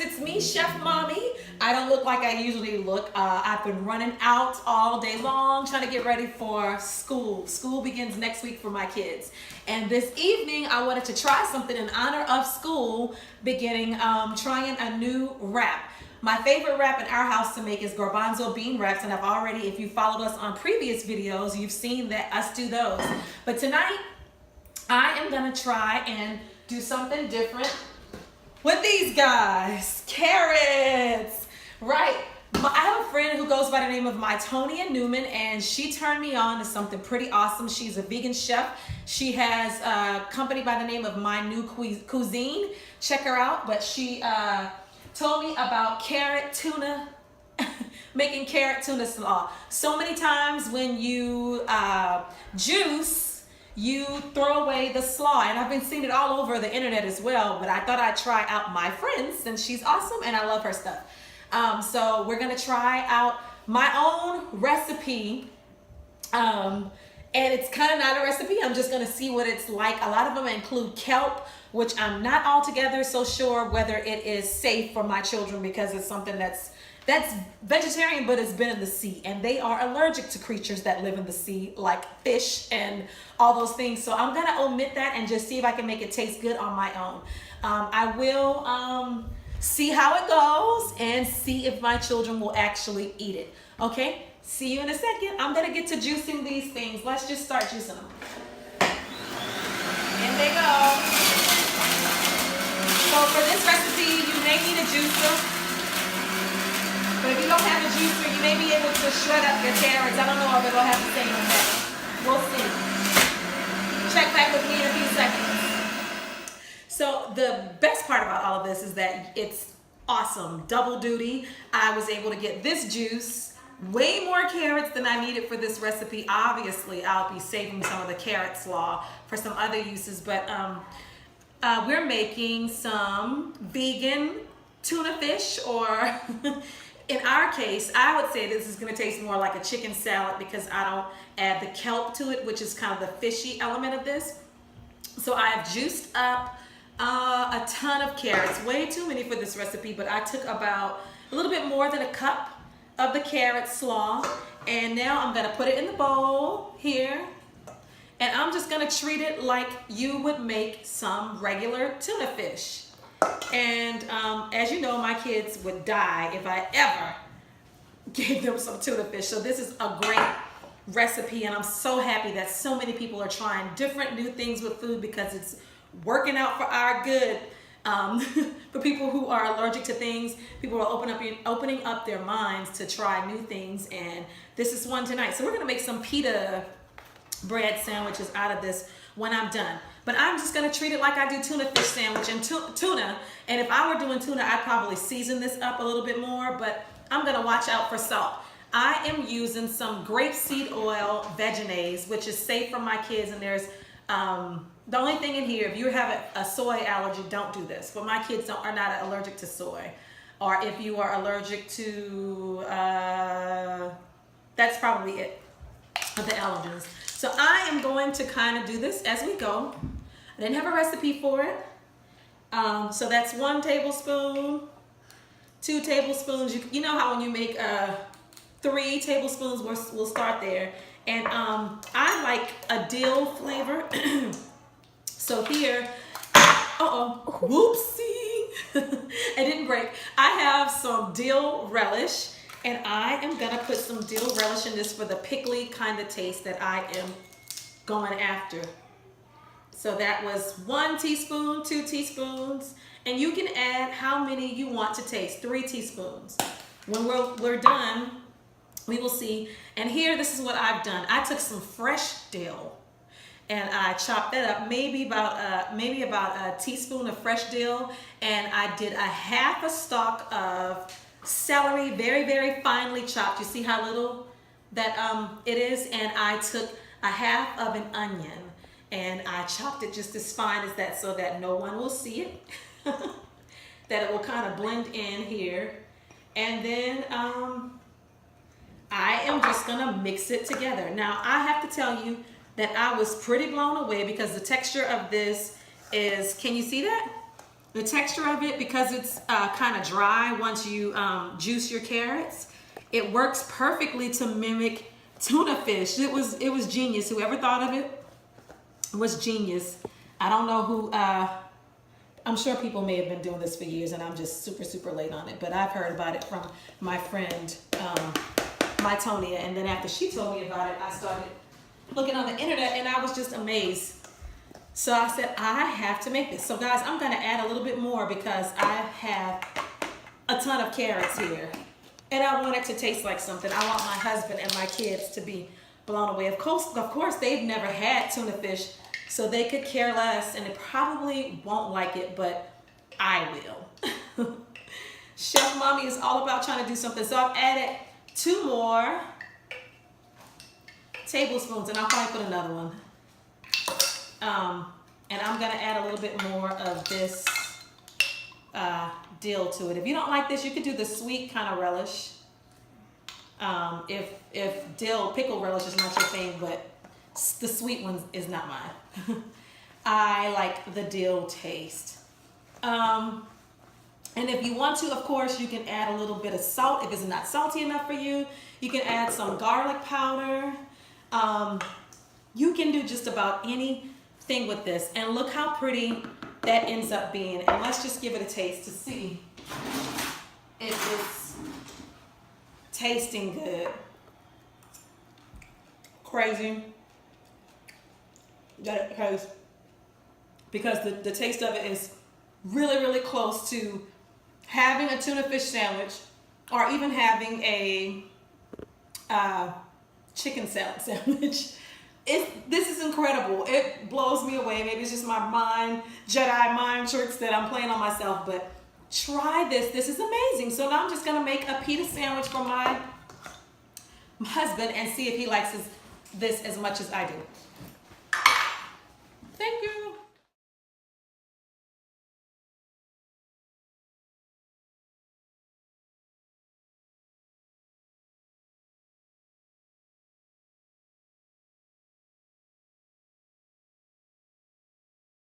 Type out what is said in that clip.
it's me, Chef Mommy. I don't look like I usually look. I've been running out all day long trying to get ready for school. School begins next week for my kids. And this evening, I wanted to try something in honor of school beginning, trying a new wrap. My favorite wrap in our house to make is garbanzo bean wraps, and I've already, if you followed us on previous videos, you've seen that us do those. But tonight, I am gonna try and do something different with these guys. Carrots, right? I have a friend who goes by the name of Tonia Newman, and she turned me on to something pretty awesome. She's a vegan chef. She has a company by the name of My New Cuisine. Check her out. But she told me about carrot tuna, making carrot tuna slaw. So many times when you juice, you throw away the slaw, and I've been seeing it all over the internet as well, but I thought I'd try out my friend since she's awesome and I love her stuff. So we're gonna try out my own recipe, and it's kind of not a recipe. I'm just gonna see what it's like. A lot of them include kelp, which I'm not altogether so sure whether it is safe for my children because it's something that's vegetarian, but it's been in the sea, and they are allergic to creatures that live in the sea, like fish and all those things. So I'm gonna omit that and just see if I can make it taste good on my own. I will see how it goes and see if my children will actually eat it. Okay, see you in a second. I'm gonna get to juicing these things. Let's just start juicing them. In they go. So for this recipe, you may need a juicer. But if you don't have a juicer, you may be able to shred up your carrots. I don't know if it'll have the same effect. We'll see. Check back with me in a few seconds. So the best part about all of this is that it's awesome. Double duty. I was able to get this juice, way more carrots than I needed for this recipe. Obviously, I'll be saving some of the carrot slaw for some other uses, but we're making some vegan tuna fish, or in our case, I would say this is going to taste more like a chicken salad because I don't add the kelp to it, which is kind of the fishy element of this. So I have juiced up a ton of carrots, way too many for this recipe, but I took about a little bit more than a cup of the carrot slaw, and now I'm going to put it in the bowl here, and I'm just going to treat it like you would make some regular tuna fish. And as you know, my kids would die if I ever gave them some tuna fish. So this is a great recipe, and I'm so happy that so many people are trying different new things with food because it's working out for our good. For people who are allergic to things, people are opening up their minds to try new things, and this is one tonight. So we're gonna make some pita bread sandwiches out of this when I'm done. But I'm just gonna treat it like I do tuna fish sandwich and tuna. And if I were doing tuna, I'd probably season this up a little bit more, but I'm gonna watch out for salt. I am using some grapeseed oil Vegenaise, which is safe for my kids, and there's the only thing in here, if you have a soy allergy, don't do this. But my kids are not allergic to soy. Or if you are allergic to, that's probably it, of the allergens. So I am going to kind of do this as we go. I didn't have a recipe for it. So that's 1 tablespoon, 2 tablespoons. You know how when you make 3 tablespoons, we'll start there. And I like a dill flavor. So here, whoopsie, it didn't break. I have some dill relish. And I am gonna put some dill relish in this for the pickly kind of taste that I am going after. So that was 1 teaspoon, 2 teaspoons, and you can add how many you want to taste, 3 teaspoons. When we're done, we will see. And here, this is what I've done. I took some fresh dill and I chopped that up, maybe about a teaspoon of fresh dill, and I did a half a stalk of celery, very, very finely chopped. You see how little that it is? And I took a half of an onion and I chopped it just as fine as that so that no one will see it, that it will kind of blend in here. And then I am just gonna mix it together. Now I have to tell you that I was pretty blown away because the texture of this is, can you see that? The texture of it, because it's kind of dry once you juice your carrots, it works perfectly to mimic tuna fish. It was genius. Whoever thought of it was genius. I don't know who, I'm sure people may have been doing this for years and I'm just super, super late on it, but I've heard about it from my friend, my Tonia, and then after she told me about it, I started looking on the internet and I was just amazed. So I said, I have to make this. So guys, I'm gonna add a little bit more because I have a ton of carrots here. And I want it to taste like something. I want my husband and my kids to be blown away. Of course, they've never had tuna fish, so they could care less and they probably won't like it, but I will. Chef Mommy is all about trying to do something. So I've added 2 more tablespoons, and I'll probably put another one. And I'm gonna add a little bit more of this dill to it. If you don't like this, you could do the sweet kind of relish. If dill pickle relish is not your thing, but the sweet one is not mine. I like the dill taste. And if you want to, of course, you can add a little bit of salt. If it's not salty enough for you, you can add some garlic powder. You can do just about anything with this, and look how pretty that ends up being. And let's just give it a taste to see if it's tasting good. Crazy that it has, because the taste of it is really, really close to having a tuna fish sandwich or even having a chicken salad sandwich. This is incredible. It blows me away. Maybe it's just my Jedi mind tricks that I'm playing on myself, but try this. This is amazing. So now I'm just gonna make a pita sandwich for my husband and see if he likes this as much as I do.